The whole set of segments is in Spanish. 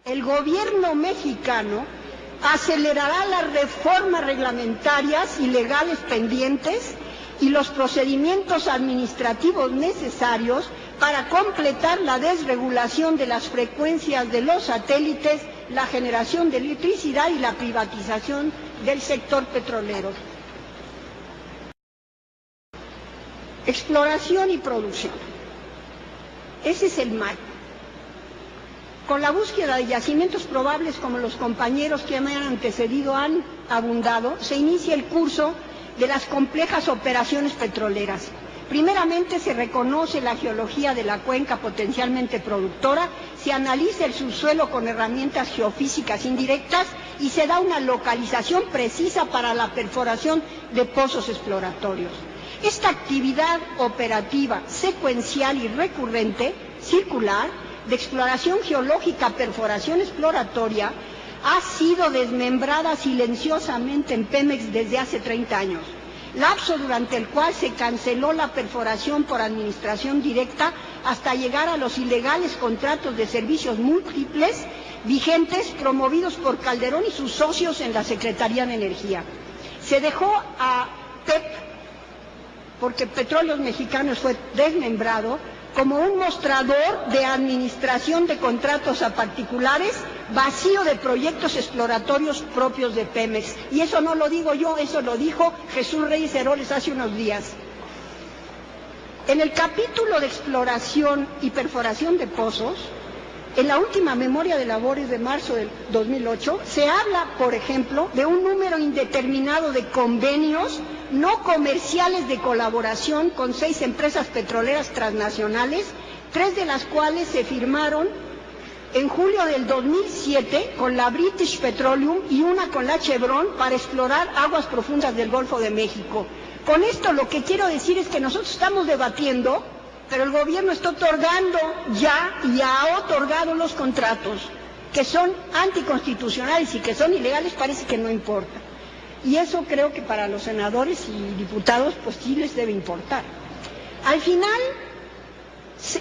El gobierno mexicano acelerará las reformas reglamentarias y legales pendientes y los procedimientos administrativos necesarios para completar la desregulación de las frecuencias de los satélites, la generación de electricidad y la privatización del sector petrolero. Exploración y producción. Ese es el marco. Con la búsqueda de yacimientos probables, como los compañeros que me han antecedido han abundado, se inicia el curso de las complejas operaciones petroleras. Primeramente se reconoce la geología de la cuenca potencialmente productora, se analiza el subsuelo con herramientas geofísicas indirectas y se da una localización precisa para la perforación de pozos exploratorios. Esta actividad operativa, secuencial y recurrente, circular, de exploración geológica, perforación exploratoria, ha sido desmembrada silenciosamente en Pemex desde hace 30 años, lapso durante el cual se canceló la perforación por administración directa hasta llegar a los ilegales contratos de servicios múltiples vigentes promovidos por Calderón y sus socios en la Secretaría de Energía. Se dejó a PEP, porque Petróleos Mexicanos fue desmembrado, como un mostrador de administración de contratos a particulares, vacío de proyectos exploratorios propios de Pemex. Y eso no lo digo yo, eso lo dijo Jesús Reyes Heroles hace unos días. En el capítulo de exploración y perforación de pozos, en la última memoria de labores de marzo del 2008, se habla, por ejemplo, de un número indeterminado de convenios no comerciales de colaboración con 6 empresas petroleras transnacionales, 3 de las cuales se firmaron en julio del 2007 con la British Petroleum y una con la Chevron para explorar aguas profundas del Golfo de México. Con esto lo que quiero decir es que nosotros estamos debatiendo, pero el gobierno está otorgando ya y ha otorgado los contratos que son anticonstitucionales y que son ilegales, parece que no importa. Y eso creo que para los senadores y diputados pues sí les debe importar. Al final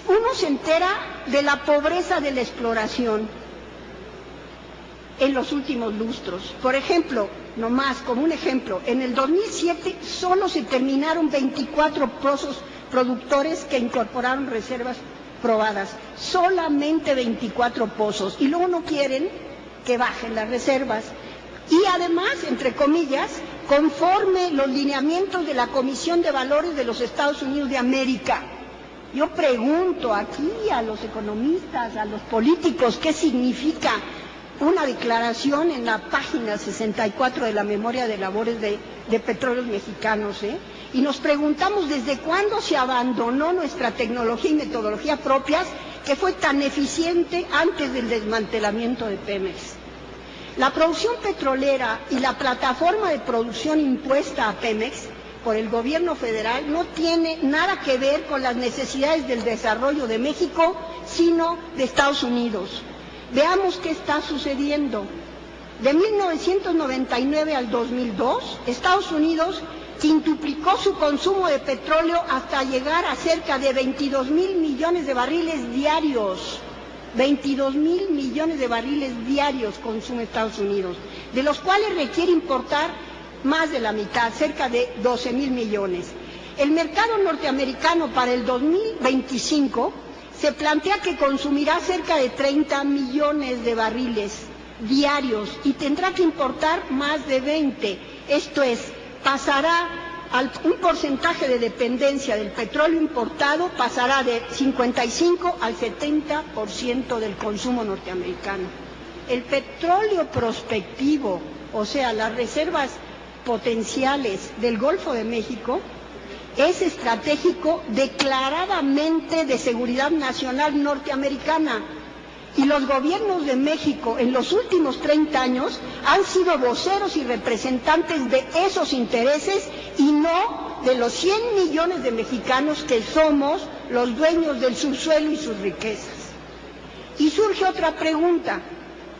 uno se entera de la pobreza de la exploración en los últimos lustros. Por ejemplo, nomás como un ejemplo, en el 2007 solo se terminaron 24 pozos productores que incorporaron reservas probadas, solamente 24 pozos, y luego no quieren que bajen las reservas. Y además, entre comillas, conforme los lineamientos de la Comisión de Valores de los Estados Unidos de América. Yo pregunto aquí a los economistas, a los políticos, ¿qué significa una declaración en la página 64 de la memoria de labores de Petróleos Mexicanos? Y nos preguntamos desde cuándo se abandonó nuestra tecnología y metodología propias, que fue tan eficiente antes del desmantelamiento de Pemex. La producción petrolera y la plataforma de producción impuesta a Pemex por el gobierno federal no tiene nada que ver con las necesidades del desarrollo de México, sino de Estados Unidos. Veamos qué está sucediendo. De 1999 al 2002, Estados Unidos quintuplicó su consumo de petróleo hasta llegar a cerca de 22,000 millones de barriles diarios. 22,000 millones de barriles diarios consume Estados Unidos, de los cuales requiere importar más de la mitad, cerca de 12,000 millones. El mercado norteamericano para el 2025 se plantea que consumirá cerca de 30 millones de barriles diarios y tendrá que importar más de 20. Esto es, pasará un porcentaje de dependencia del petróleo importado, pasará de 55 al 70% del consumo norteamericano. El petróleo prospectivo, o sea, las reservas potenciales del Golfo de México, es estratégico declaradamente de seguridad nacional norteamericana. Y los gobiernos de México en los últimos 30 años han sido voceros y representantes de esos intereses y no de los 100 millones de mexicanos que somos los dueños del subsuelo y sus riquezas. Y surge otra pregunta: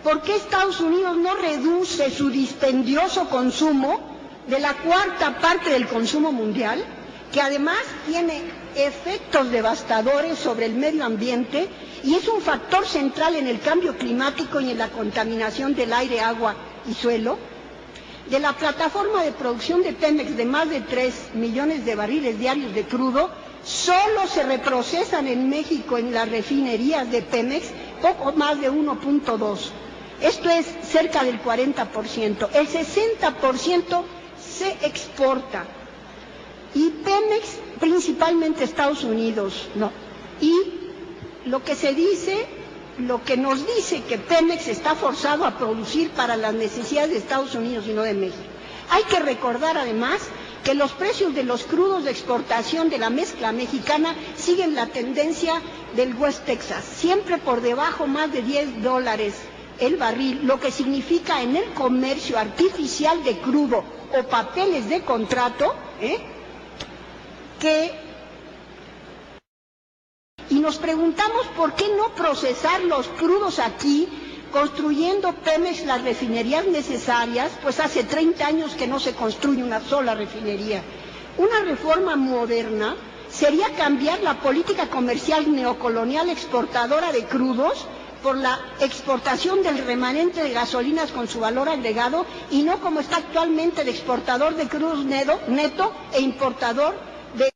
¿por qué Estados Unidos no reduce su dispendioso consumo de la 1/4 parte del consumo mundial, que además tiene efectos devastadores sobre el medio ambiente y es un factor central en el cambio climático y en la contaminación del aire, agua y suelo. De la plataforma de producción de Pemex de más de 3 millones de barriles diarios de crudo, solo se reprocesan en México en las refinerías de Pemex poco más de 1.2. Esto es cerca del 40%. El 60% se exporta. Y Pemex, principalmente Estados Unidos, no. Y lo que nos dice que Pemex está forzado a producir para las necesidades de Estados Unidos y no de México. Hay que recordar además que los precios de los crudos de exportación de la mezcla mexicana siguen la tendencia del West Texas, siempre por debajo más de $10 el barril, lo que significa en el comercio artificial de crudo o papeles de contrato, y nos preguntamos por qué no procesar los crudos aquí, construyendo Pemex las refinerías necesarias, pues hace 30 años que no se construye una sola refinería. Una reforma moderna sería cambiar la política comercial neocolonial exportadora de crudos por la exportación del remanente de gasolinas con su valor agregado y no como está actualmente de exportador de crudos neto e importador de...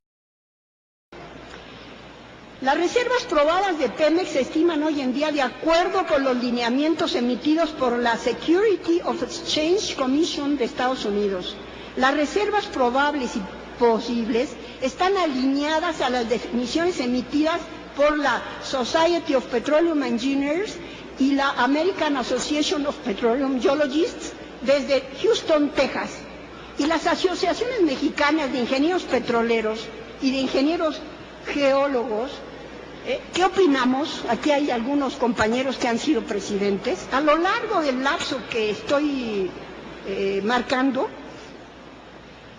Las reservas probadas de Pemex se estiman hoy en día de acuerdo con los lineamientos emitidos por la Security of Exchange Commission de Estados Unidos. Las reservas probables y posibles están alineadas a las definiciones emitidas por la Society of Petroleum Engineers y la American Association of Petroleum Geologists desde Houston, Texas. Y las asociaciones mexicanas de ingenieros petroleros y de ingenieros geólogos, ¿qué opinamos? Aquí hay algunos compañeros que han sido presidentes. A lo largo del lapso que estoy marcando,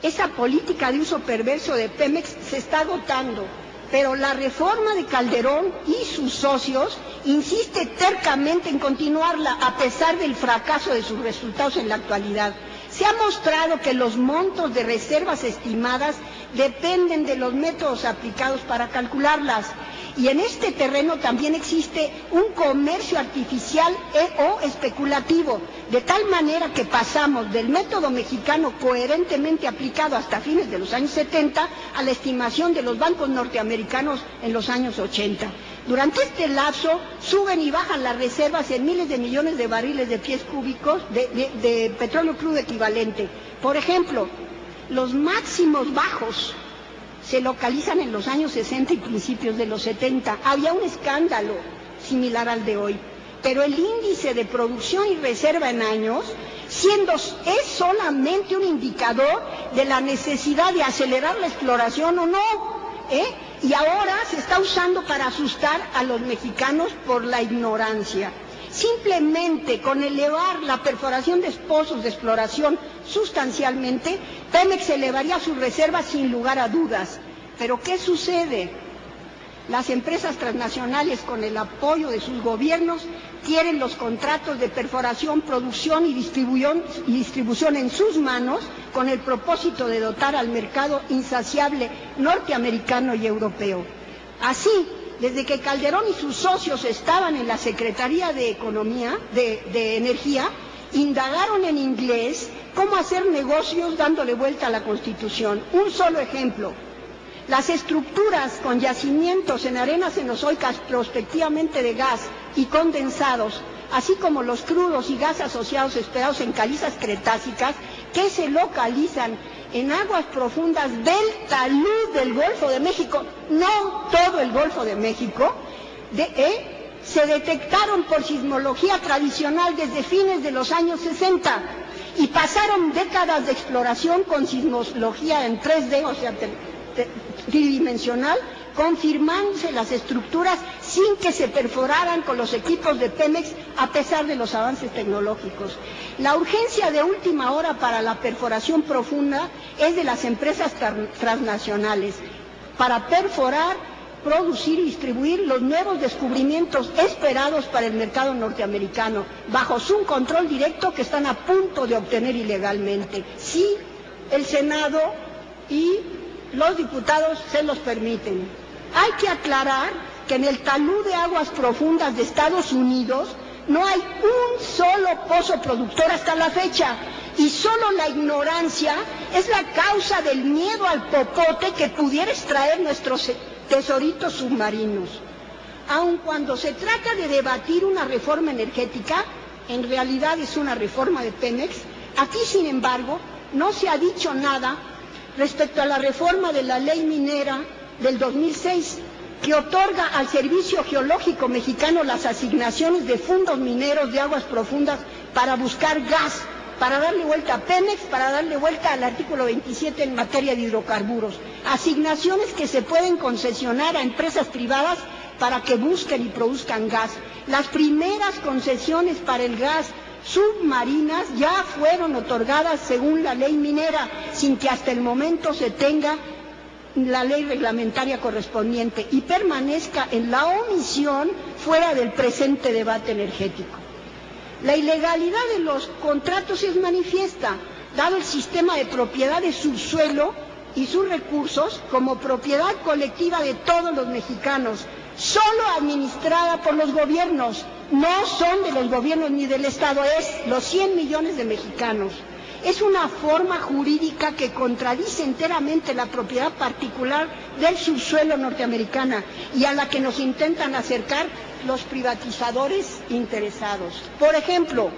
esa política de uso perverso de Pemex se está agotando, pero la reforma de Calderón y sus socios insiste tercamente en continuarla a pesar del fracaso de sus resultados en la actualidad. Se ha mostrado que los montos de reservas estimadas dependen de los métodos aplicados para calcularlas. Y en este terreno también existe un comercio artificial o especulativo, de tal manera que pasamos del método mexicano coherentemente aplicado hasta fines de los años 70 a la estimación de los bancos norteamericanos en los años 80. Durante este lapso suben y bajan las reservas en miles de millones de barriles de pies cúbicos de petróleo crudo equivalente. Por ejemplo, los máximos bajos se localizan en los años 60 y principios de los 70. Había un escándalo similar al de hoy, pero el índice de producción y reserva en años, es solamente un indicador de la necesidad de acelerar la exploración o no, y ahora se está usando para asustar a los mexicanos por la ignorancia. Simplemente con elevar la perforación de pozos de exploración sustancialmente, Pemex elevaría sus reservas sin lugar a dudas. Pero ¿qué sucede? Las empresas transnacionales, con el apoyo de sus gobiernos, quieren los contratos de perforación, producción y distribución en sus manos, con el propósito de dotar al mercado insaciable norteamericano y europeo. Así, desde que Calderón y sus socios estaban en la Secretaría de Energía, indagaron en inglés cómo hacer negocios dándole vuelta a la Constitución. Un solo ejemplo: las estructuras con yacimientos en arenas cenozoicas prospectivamente de gas y condensados, así como los crudos y gas asociados esperados en calizas cretácicas que se localizan en aguas profundas del talud del Golfo de México, no todo el Golfo de México, se detectaron por sismología tradicional desde fines de los años 60 y pasaron décadas de exploración con sismología en 3D, o sea, tridimensional, confirmándose las estructuras sin que se perforaran con los equipos de Pemex a pesar de los avances tecnológicos. La urgencia de última hora para la perforación profunda es de las empresas transnacionales para perforar, producir y distribuir los nuevos descubrimientos esperados para el mercado norteamericano, bajo su control directo que están a punto de obtener ilegalmente, si el Senado y los diputados se los permiten. Hay que aclarar que en el talud de aguas profundas de Estados Unidos no hay un solo pozo productor hasta la fecha, y solo la ignorancia es la causa del miedo al popote que pudiera extraer nuestros tesoritos submarinos. Aun cuando se trata de debatir una reforma energética, en realidad es una reforma de Pemex, aquí sin embargo no se ha dicho nada respecto a la reforma de la ley minera del 2006, que otorga al Servicio Geológico Mexicano las asignaciones de fondos mineros de aguas profundas para buscar gas, para darle vuelta a Pemex, para darle vuelta al artículo 27 en materia de hidrocarburos. Asignaciones que se pueden concesionar a empresas privadas para que busquen y produzcan gas. Las primeras concesiones para el gas submarinas ya fueron otorgadas según la ley minera, sin que hasta el momento se tenga la ley reglamentaria correspondiente y permanezca en la omisión fuera del presente debate energético. La ilegalidad de los contratos es manifiesta, dado el sistema de propiedad de subsuelo y sus recursos como propiedad colectiva de todos los mexicanos, solo administrada por los gobiernos, no son de los gobiernos ni del Estado, es los 100 millones de mexicanos. Es una forma jurídica que contradice enteramente la propiedad particular del subsuelo norteamericana y a la que nos intentan acercar los privatizadores interesados. Por ejemplo,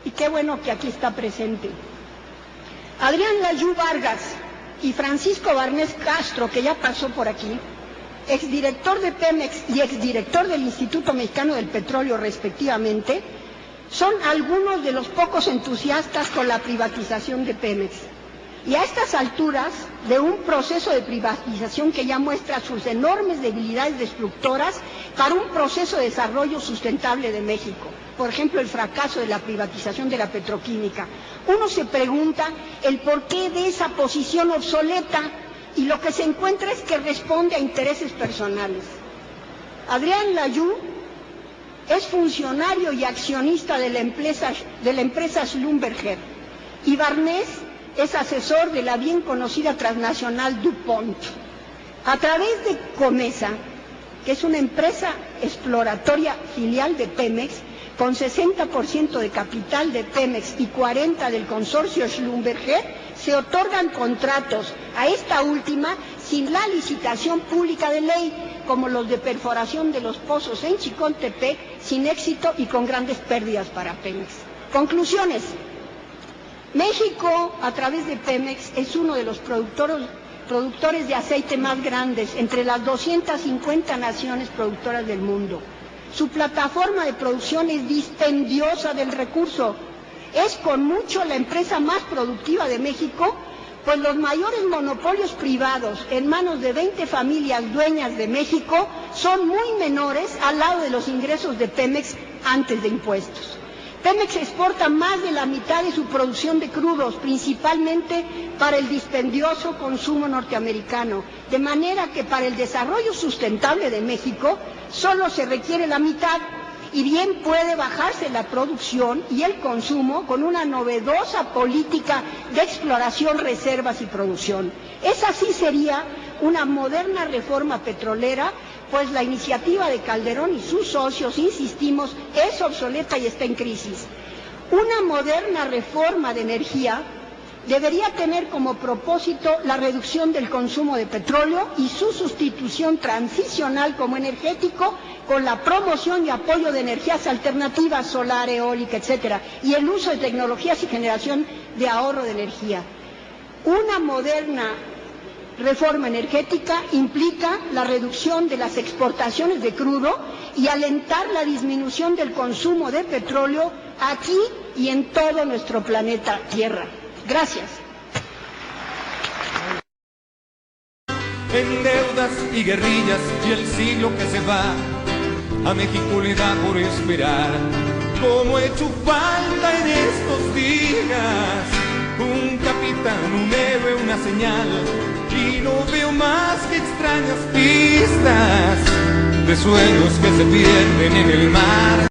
y qué bueno que aquí está presente, Adrián Layú Vargas y Francisco Barnés Castro, que ya pasó por aquí, exdirector de Pemex y exdirector del Instituto Mexicano del Petróleo respectivamente, son algunos de los pocos entusiastas con la privatización de Pemex. Y a estas alturas de un proceso de privatización que ya muestra sus enormes debilidades destructoras para un proceso de desarrollo sustentable de México, por ejemplo el fracaso de la privatización de la petroquímica, uno se pregunta el porqué de esa posición obsoleta, y lo que se encuentra es que responde a intereses personales. Adrián Layú es funcionario y accionista de la empresa Schlumberger, y Barnés es asesor de la bien conocida transnacional DuPont. A través de Comesa, que es una empresa exploratoria filial de Pemex, con 60% de capital de Pemex y 40% del consorcio Schlumberger, se otorgan contratos a esta última sin la licitación pública de ley, como los de perforación de los pozos en Chicontepec, sin éxito y con grandes pérdidas para Pemex. Conclusiones. México, a través de Pemex, es uno de los productores de aceite más grandes entre las 250 naciones productoras del mundo. Su plataforma de producción es dispendiosa del recurso. Es con mucho la empresa más productiva de México, pues los mayores monopolios privados en manos de 20 familias dueñas de México son muy menores al lado de los ingresos de Pemex antes de impuestos. Pemex exporta más de la mitad de su producción de crudos, principalmente para el dispendioso consumo norteamericano, de manera que para el desarrollo sustentable de México solo se requiere la mitad, y bien puede bajarse la producción y el consumo con una novedosa política de exploración, reservas y producción. Esa sí sería una moderna reforma petrolera, pues la iniciativa de Calderón y sus socios, insistimos, es obsoleta y está en crisis. Una moderna reforma de energía debería tener como propósito la reducción del consumo de petróleo y su sustitución transicional como energético con la promoción y apoyo de energías alternativas, solar, eólica, etcétera, y el uso de tecnologías y generación de ahorro de energía. Una moderna reforma energética implica la reducción de las exportaciones de crudo y alentar la disminución del consumo de petróleo aquí y en todo nuestro planeta Tierra. Gracias. En deudas y guerrillas y el siglo que se va, a México le da por esperar, como he hecho falta en estos días, un capitán, un héroe, una señal, y no veo más que extrañas pistas de sueños que se pierden en el mar.